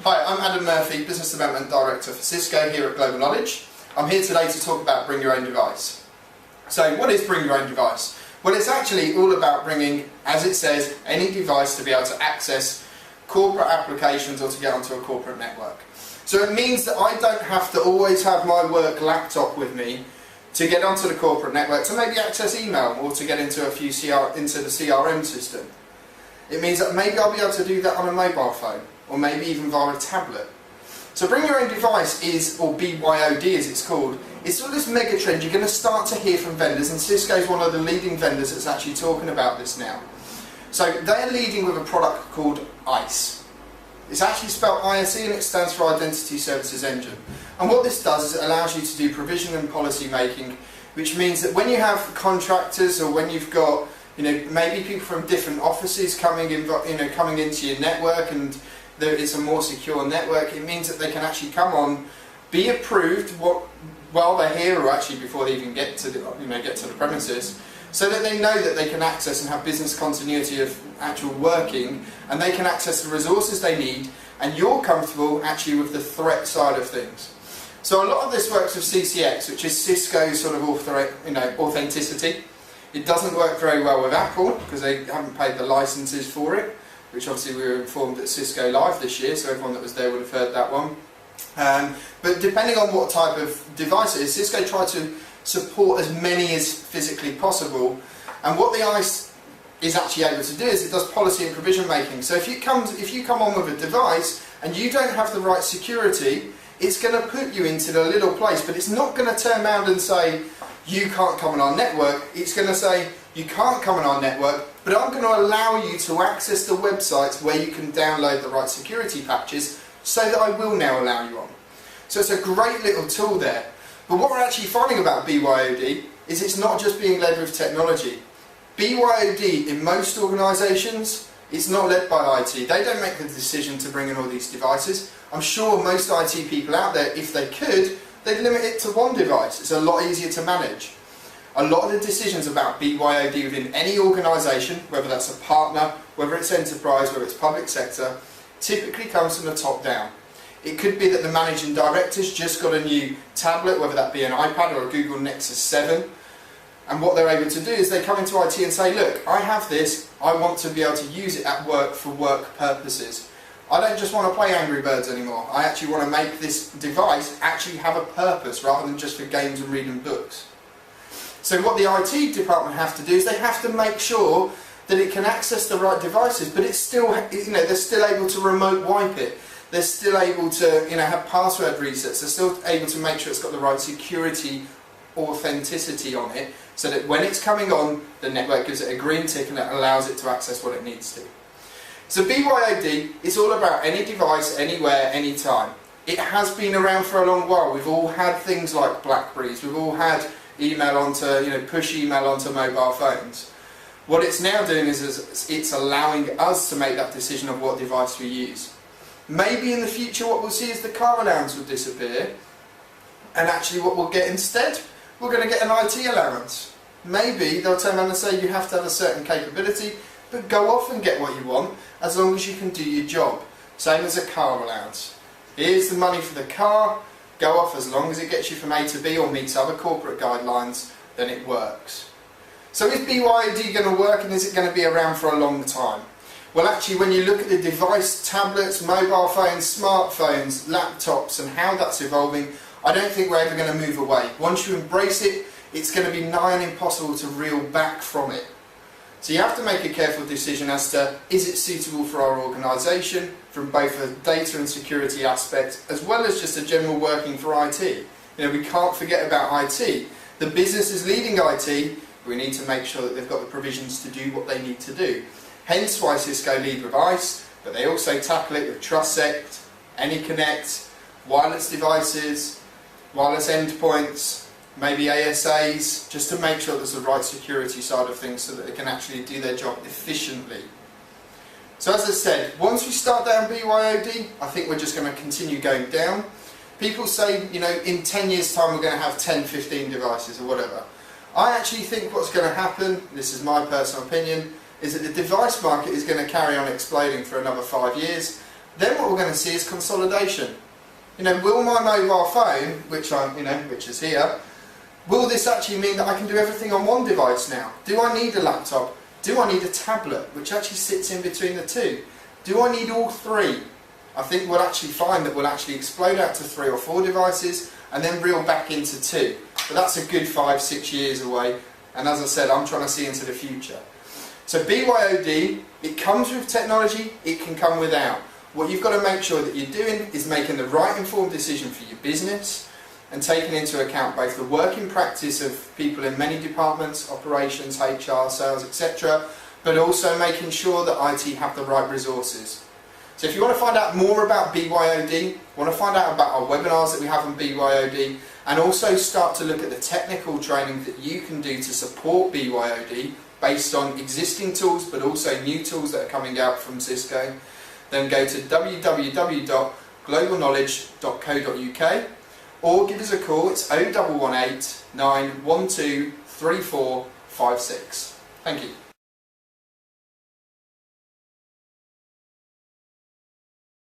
Hi, I'm Adam Murphy, Business Development Director for Cisco here at Global Knowledge. I'm here today to talk about Bring Your Own Device. So what is Bring Your Own Device? Well, it's actually all about bringing, as it says, any device to be able to access corporate applications or to get onto a corporate network. So it means that I don't have to always have my work laptop with me to get onto the corporate network to maybe access email or to get into into the CRM system. It means that maybe I'll be able to do that on a mobile phone or maybe even via a tablet. So Bring Your Own Device is, or BYOD as it's called, it's sort of this mega trend. You're going to start to hear from vendors, and Cisco is one of the leading vendors that's actually talking about this now. So they're leading with a product called ICE. It's actually spelled ISE and it stands for Identity Services Engine. And what this does is it allows you to do provision and policy making, which means that when you have contractors or when you've got maybe people from different offices coming into your network and it's a more secure network, it means that they can actually come on, be approved while they're here or actually before they even get to the premises, so that they know that they can access and have business continuity of actual working, and they can access the resources they need, and you're comfortable actually with the threat side of things. So a lot of this works with CCX, which is Cisco's sort of authenticity. It doesn't work very well with Apple because they haven't paid the licenses for it, which obviously we were informed at Cisco Live this year, so everyone that was there would have heard that one. But depending on what type of device it is, Cisco tried to support as many as physically possible, and what the ICE is actually able to do is it does policy and provision making. So if you come on with a device and you don't have the right security, it's going to put you into the little place, but it's not going to turn around and say you can't come on our network. It's going to say you can't come on our network, but I'm going to allow you to access the websites where you can download the right security patches, so that I will now allow you on. So it's a great little tool there. But what we're actually finding about BYOD is it's not just being led with technology. BYOD in most organisations, it's not led by IT. They don't make the decision to bring in all these devices. I'm sure most IT people out there, if they could, they'd limit it to one device. It's a lot easier to manage. A lot of the decisions about BYOD within any organisation, whether that's a partner, whether it's enterprise, whether it's public sector, typically comes from the top down. It could be that the managing director's just got a new tablet, whether that be an iPad or a Google Nexus 7, and what they're able to do is they come into IT and say, look, I have this, I want to be able to use it at work for work purposes. I don't just want to play Angry Birds anymore, I actually want to make this device actually have a purpose rather than just for games and reading books. So what the IT department have to do is they have to make sure that it can access the right devices, but it's still, they're still able to remote wipe it. They're still able to, have password resets. They're still able to make sure it's got the right security authenticity on it, so that when it's coming on, the network gives it a green tick and it allows it to access what it needs to. So BYOD is all about any device, anywhere, anytime. It has been around for a long while. We've all had things like Blackberries. We've all had email onto, push email onto mobile phones. What it's now doing is it's allowing us to make that decision of what device we use. Maybe in the future what we'll see is the car allowance will disappear, and actually what we'll get instead, we're going to get an IT allowance. Maybe they'll turn around and say you have to have a certain capability, but go off and get what you want as long as you can do your job. Same as a car allowance. Here's the money for the car, go off as long as it gets you from A to B or meets other corporate guidelines, then it works. So is BYOD going to work, and is it going to be around for a long time? Well, actually, when you look at the device, tablets, mobile phones, smartphones, laptops, and how that's evolving, I don't think we're ever going to move away. Once you embrace it, it's going to be nigh on impossible to reel back from it. So you have to make a careful decision as to, is it suitable for our organisation, from both a data and security aspect, as well as just a general working for IT. We can't forget about IT. The business is leading IT, we need to make sure that they've got the provisions to do what they need to do. Hence why Cisco lead with ICE, but they also tackle it with TrustSect, AnyConnect, wireless devices, wireless endpoints, maybe ASAs, just to make sure there's the right security side of things so that they can actually do their job efficiently. So as I said, once we start down BYOD, I think we're just going to continue going down. People say, in 10 years' time we're going to have 10, 15 devices or whatever. I actually think what's going to happen, this is my personal opinion, is that the device market is going to carry on exploding for another 5 years, then what we're going to see is consolidation. You know, will my mobile phone, which is here, will this actually mean that I can do everything on one device now? Do I need a laptop? Do I need a tablet, which actually sits in between the two? Do I need all three? I think we'll actually find that we'll actually explode out to 3 or 4 devices and then reel back into 2. But that's a good 5-6 years away, and as I said, I'm trying to see into the future. So BYOD, it comes with technology, it can come without. What you've got to make sure that you're doing is making the right informed decision for your business and taking into account both the working practice of people in many departments, operations, HR, sales, etc., but also making sure that IT have the right resources. So if you want to find out more about BYOD, want to find out about our webinars that we have on BYOD, and also start to look at the technical training that you can do to support BYOD based on existing tools but also new tools that are coming out from Cisco, then go to www.globalknowledge.co.uk or give us a call. It's 0118 912 3456. Thank you.